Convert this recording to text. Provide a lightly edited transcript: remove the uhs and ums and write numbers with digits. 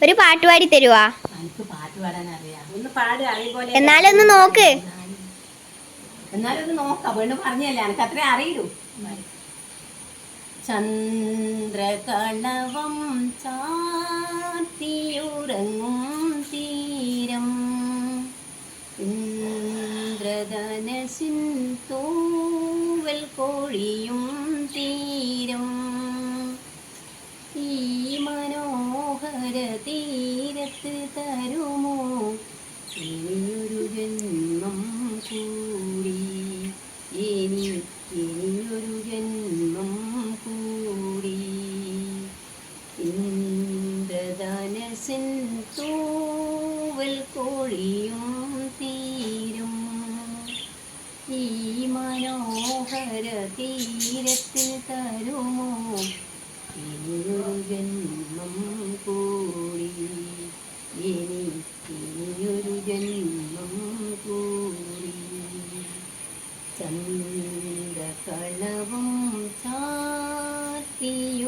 ഒരു പാട്ട് പാടി തരുവാ? എനിക്ക് പാട്ട് പാടാൻ അറിയാം. ഒന്ന് പാട് അറിയുപോലെ. എന്നാലൊന്ന് നോക്ക്. എന്നാലൊന്ന് നോക്കാം. പെണ്ണ് പറഞ്ഞല്ലേ, എനിക്ക് അത്രേ അറിയൂ. ചന്ദ്രകളവം ചാത്തിയുറങ്ങും തീരം, ഇന്ദ്രധനസിൻ തൂവൽ കോഴിയും തീരം, ഈ മനോഹര തീരത്ത് തരുമോ ഇനിയൊരു ജന്മം കൂടി, ഇനിയൊരു ജന്മം കൂടി. ഇന്ദ്രധനസിൻ തൂവൽ കോഴിയും തീരും, ഈ മനോഹര തീരത്തിൽ തരുമോ ഇനിയൊരു ജന്മം കൂടി, ഇനിയൊരു ജന്മം കൂടി. ചന്ദ്രകളവും ചാത്തിയും